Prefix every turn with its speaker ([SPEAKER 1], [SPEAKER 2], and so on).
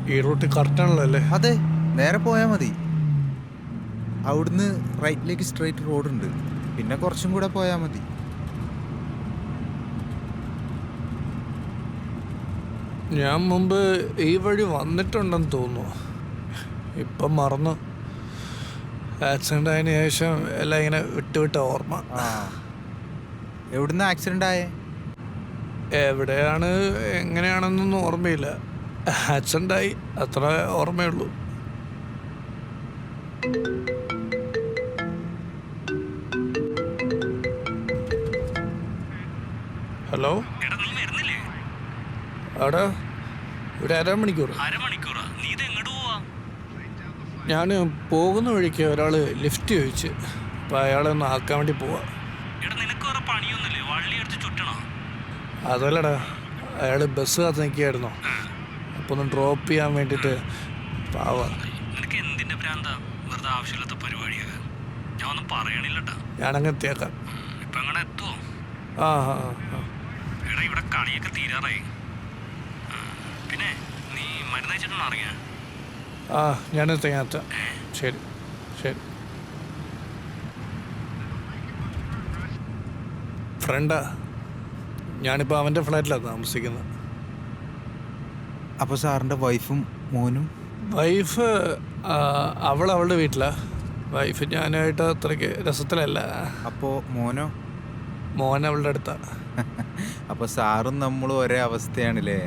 [SPEAKER 1] ഈ റൂട്ട് കറക്റ്റാണല്ലോ അല്ലേ?
[SPEAKER 2] അതെ, നേരെ പോയാൽ മതി. അവിടുന്ന് റൈറ്റിലേക്ക് സ്ട്രെയിറ്റ് റോഡുണ്ട്. പിന്നെ കുറച്ചും കൂടെ പോയാൽ മതി.
[SPEAKER 1] ഞാൻ മുമ്പ് ഈ വഴി വന്നിട്ടുണ്ടെന്ന് തോന്നുന്നു. ഇപ്പം മറന്നു. ആക്സിഡൻ്റ് ആയതിനു ശേഷം എല്ലാം ഇങ്ങനെ വിട്ടുവിട്ട ഓർമ്മ.
[SPEAKER 2] ആ, എവിടുന്ന് ആക്സിഡൻ്റ് ആയേ?
[SPEAKER 1] എവിടെയാണ് എങ്ങനെയാണെന്നൊന്നും ഓർമ്മയില്ല. ആക്സിഡൻ്റ് ആയി, അത്ര ഓർമ്മയുള്ളൂ. ഹലോ, അവിടെ ഒരു അരമണിക്കൂർ. ഞാൻ പോകുന്ന വഴിക്ക് ഒരാൾ ലിഫ്റ്റ് ചോദിച്ച്, അപ്പം അയാളെ ഒന്ന് ആക്കാൻ വേണ്ടി പോവാ. അതല്ലടാ, അയാൾ ബസ് കാത്ത് നിൽക്കുകയായിരുന്നോ, അപ്പോൾ ഒന്ന് ഡ്രോപ്പ് ചെയ്യാൻ വേണ്ടിയിട്ട്. പാവാ. ഞാനങ്ങ് എത്തിയേക്കാം. ആ ആ ആ ആ, ഞാനെത്താം. ശരി ശരി. ഫ്രണ്ടാ, ഞാനിപ്പോൾ അവൻ്റെ ഫ്ലാറ്റിലാണ് താമസിക്കുന്നത്.
[SPEAKER 2] അപ്പോൾ സാറിൻ്റെ വൈഫും മോനും?
[SPEAKER 1] വൈഫ് അവളുടെ വീട്ടിലാണ്. വൈഫ് ഞാനായിട്ട് അത്രയ്ക്ക് രസത്തിലല്ല.
[SPEAKER 2] അപ്പോൾ മോനോ?
[SPEAKER 1] മോൻ അവളുടെ അടുത്താണ്.
[SPEAKER 2] അപ്പോൾ സാറും നമ്മളും ഒരേ അവസ്ഥയാണല്ലേ?